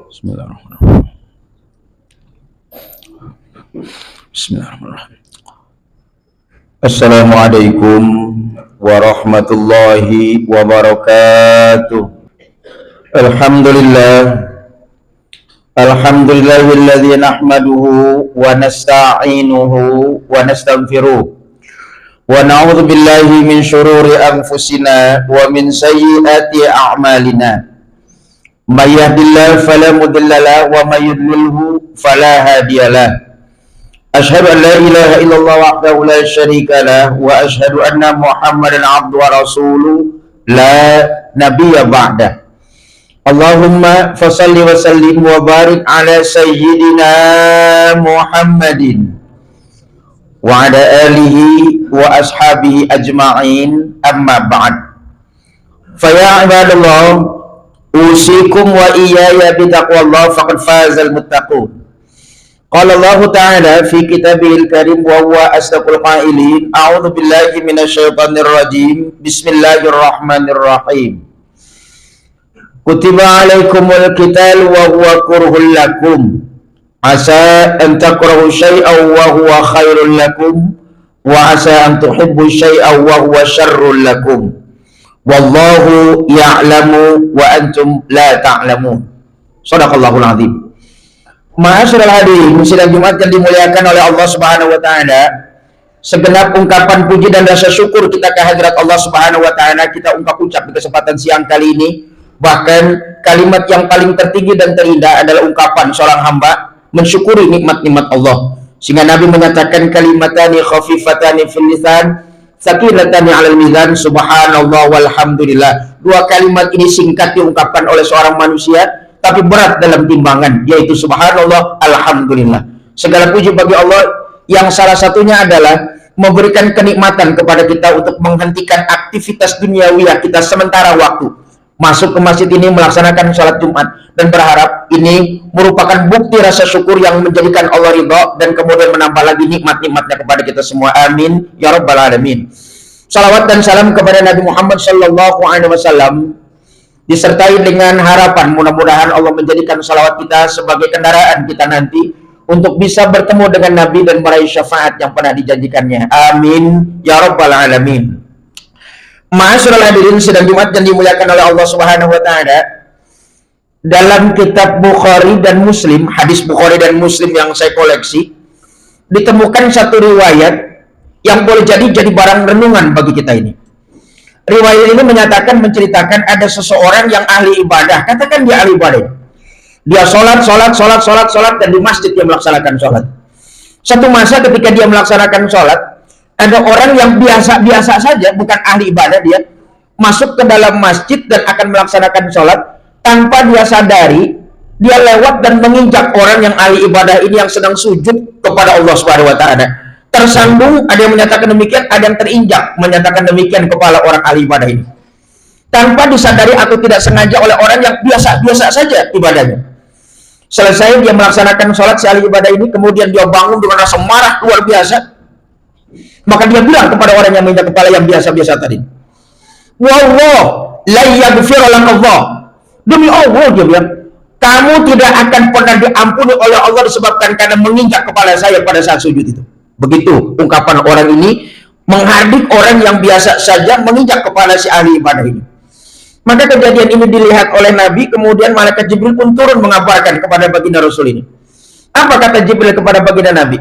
Bismillahirrahmanirrahim. Bismillahirrahmanirrahim. Assalamualaikum warahmatullahi wabarakatuh. Alhamdulillahilladzi nahmaduhu wa nasta'inuhu wa nastaghfiruh wa na'udzu billahi min syururi anfusina wa min sayyiati a'malina. May yahdihillahu fala mudilla lahu wa may yudlilhu fala hadiyalah. Asyhadu an la ilaha illallah wahdahu la syarika lah wa asyhadu anna Muhammadan abduhu wa rasuluh la nabiyya ba'dah. Allahumma fasalli wa sallim wa barik ala sayyidina Muhammadin wa ala alihi wa ashabihi ajma'in, amma ba'd. Fa ya ibadallah, usikum wa iyaya bitaqwallah faqad fazal muttaqun. Qala Allah Ta'ala fi kitabihil karim wa huwa asdaqul qailin. A'udzu billahi minasyaitonir rajim. Bismillahirrahmanirrahim. Kutiba 'alaikumul qital wa huwa kurhul lakum. Asa an takrahu syai'an wa huwa khairul lakum wa asa an tuhibbu syai'an wa huwa syarrul lakum. Wallahu ya'lamu wa antum la ta'lamun. Shadaqallahul azim. Ma'asyiral hadirin, sidang Jumat yang dimuliakan oleh Allah Subhanahu wa taala, segenap ungkapan puji dan rasa syukur kita kehadirat Allah Subhanahu wa taala kita ucap di kesempatan siang kali ini. Bahkan kalimat yang paling tertinggi dan terindah adalah ungkapan seorang hamba mensyukuri nikmat-nikmat Allah. Sehingga Nabi menyatakan kalimatani khafifatani fil lisan, sakinatani 'alal mizan, subhanallah walhamdulillah. Dua kalimat ini singkat diungkapkan oleh seorang manusia tapi berat dalam timbangan, yaitu subhanallah, alhamdulillah. Segala puji bagi Allah yang salah satunya adalah memberikan kenikmatan kepada kita untuk menghentikan aktivitas duniawiyah kita sementara waktu, masuk ke masjid ini melaksanakan sholat Jumat, dan berharap ini merupakan bukti rasa syukur yang menjadikan Allah ridha dan kemudian menambah lagi nikmat-nikmatnya kepada kita semua. Amin ya rabbal alamin. Salawat dan salam kepada Nabi Muhammad sallallahu alaihi wasallam disertai dengan harapan mudah-mudahan Allah menjadikan salawat kita sebagai kendaraan kita nanti untuk bisa bertemu dengan Nabi dan meraih syafaat yang pernah dijanjikannya. Amin ya rabbal alamin. Ma'asyiral hadirin sidang Jumat yang dimuliakan oleh Allah Subhanahu wa taala, dalam kitab Bukhari dan Muslim, hadis Bukhari dan Muslim yang saya koleksi, ditemukan satu riwayat yang boleh jadi barang renungan bagi kita ini. Riwayat ini menceritakan ada seseorang yang ahli ibadah, katakan dia ahli ibadah. Dia sholat dan di masjid dia melaksanakan sholat. Satu masa ketika dia melaksanakan sholat, ada orang yang biasa saja, bukan ahli ibadah, dia masuk ke dalam masjid dan akan melaksanakan sholat. Tanpa dia sadari, dia lewat dan menginjak orang yang ahli ibadah ini yang sedang sujud kepada Allah Subhanahu wa taala. Tersandung, ada yang menyatakan demikian, ada yang terinjak menyatakan demikian kepala orang ahli ibadah ini. Tanpa disadari atau tidak sengaja oleh orang yang biasa saja ibadahnya. Selesai dia melaksanakan sholat si ahli ibadah ini, kemudian dia bangun dengan rasa marah luar biasa. Maka dia bilang kepada orang yang menginjak kepala yang biasa-biasa tadi, wallah la yaghfir lakallah. Demi Allah, dia bilang, kamu tidak akan pernah diampuni oleh Allah disebabkan karena menginjak kepala saya pada saat sujud itu. Begitu ungkapan orang ini menghardik orang yang biasa saja menginjak kepala si ahli ibadah ini. Maka kejadian ini dilihat oleh Nabi, kemudian malaikat Jibril pun turun mengabarkan kepada baginda Rasul ini. Apa kata Jibril kepada baginda Nabi?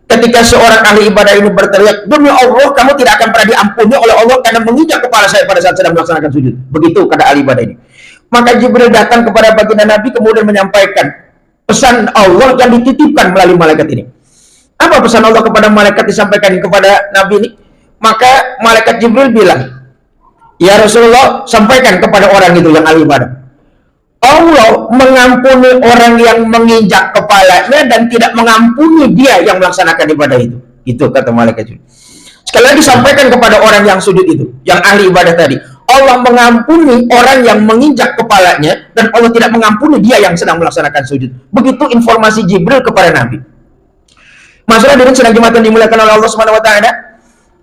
Ketika seorang ahli ibadah ini berteriak, demi Allah kamu tidak akan pernah diampuni oleh Allah karena menginjak kepala saya pada saat sedang melaksanakan sujud. Begitu kata ahli ibadah ini. Maka Jibril datang kepada baginda Nabi kemudian menyampaikan pesan Allah yang dititipkan melalui malaikat ini. Apa pesan Allah kepada malaikat disampaikan kepada Nabi ini? Maka malaikat Jibril bilang, ya Rasulullah, sampaikan kepada orang itu yang ahli ibadah, Allah mengampuni orang yang menginjak kepalanya dan tidak mengampuni dia yang melaksanakan ibadah itu. Itu kata malaikat Jibril. Sekali lagi sampaikan kepada orang yang sujud itu, yang ahli ibadah tadi, Allah mengampuni orang yang menginjak kepalanya dan Allah tidak mengampuni dia yang sedang melaksanakan sujud. Begitu informasi Jibril kepada Nabi. Masalah dari sedang Jumat yang dimuliakan oleh Allah Subhanahu wa taala,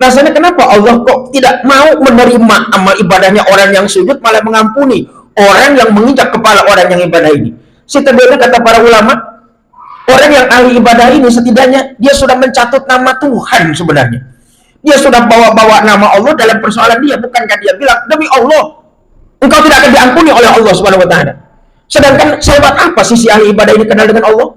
rasanya kenapa Allah kok tidak mau menerima amal ibadahnya orang yang sujud, malah mengampuni orang yang menginjak kepala orang yang ibadah ini? Setidaknya kata para ulama, orang yang ahli ibadah ini setidaknya dia sudah mencatut nama Tuhan sebenarnya. Dia sudah bawa-bawa nama Allah dalam persoalan dia. Bukankah dia bilang, demi Allah, engkau tidak akan diampuni oleh Allah Subhanahu wa Ta'ala. Sedangkan sahabat apa sisi ahli ibadah ini kenal dengan Allah?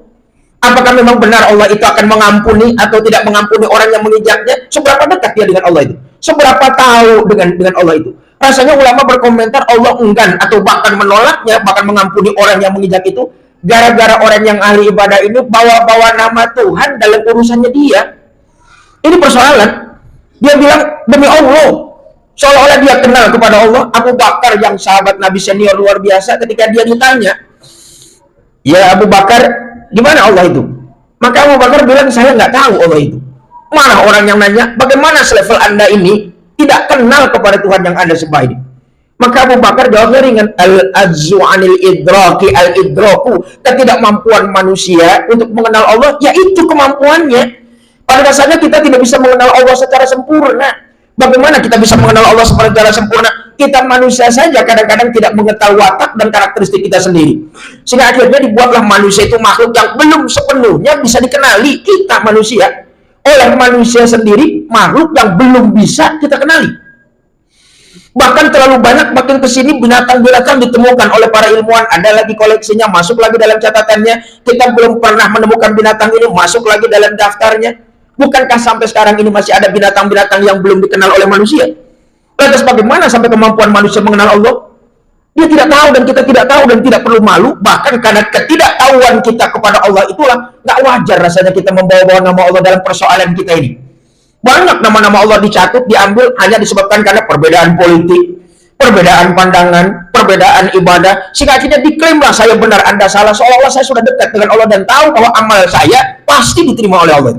Apakah memang benar Allah itu akan mengampuni atau tidak mengampuni orang yang menginjaknya? Seberapa dekat dia dengan Allah itu? Seberapa tahu dengan Allah itu? Rasanya ulama berkomentar Allah enggan atau bahkan menolaknya, bahkan mengampuni orang yang menginjak itu, gara-gara orang yang ahli ibadah ini bawa-bawa nama Tuhan dalam urusannya dia. Ini persoalan. Dia bilang, demi Allah, seolah-olah dia kenal kepada Allah. Abu Bakar yang sahabat Nabi senior luar biasa, ketika dia ditanya, ya Abu Bakar, di mana Allah itu? Maka Abu Bakar bilang, saya nggak tahu Allah itu. Mana orang yang nanya, bagaimana selevel Anda ini tidak kenal kepada Tuhan yang Anda sembah ini? Maka Abu Bakar jawabnya ringan, al-azzu anil idraki al-idraku, ketidakmampuan manusia untuk mengenal Allah, yaitu kemampuannya. Pada dasarnya kita tidak bisa mengenal Allah secara sempurna. Bagaimana kita bisa mengenal Allah secara sempurna? Kita manusia saja kadang-kadang tidak mengetahui watak dan karakteristik kita sendiri. Sehingga akhirnya dibuatlah manusia itu makhluk yang belum sepenuhnya bisa dikenali. Kita manusia, oleh manusia sendiri, makhluk yang belum bisa kita kenali. Bahkan terlalu banyak makin kesini binatang-binatang ditemukan oleh para ilmuwan, ada lagi koleksinya, masuk lagi dalam catatannya. Kita belum pernah menemukan binatang ini, masuk lagi dalam daftarnya. Bukankah sampai sekarang ini masih ada binatang-binatang yang belum dikenal oleh manusia? Lantas bagaimana sampai kemampuan manusia mengenal Allah? Dia tidak tahu dan kita tidak tahu dan tidak perlu malu. Bahkan karena ketidaktahuan kita kepada Allah itulah nggak wajar rasanya kita membawa-bawa nama Allah dalam persoalan kita ini. Banyak nama-nama Allah dicatut, diambil hanya disebabkan karena perbedaan politik, perbedaan pandangan, perbedaan ibadah. Sehingga akhirnya diklaimlah saya benar, Anda salah. Seolah-olah saya sudah dekat dengan Allah dan tahu bahwa amal saya pasti diterima oleh Allah.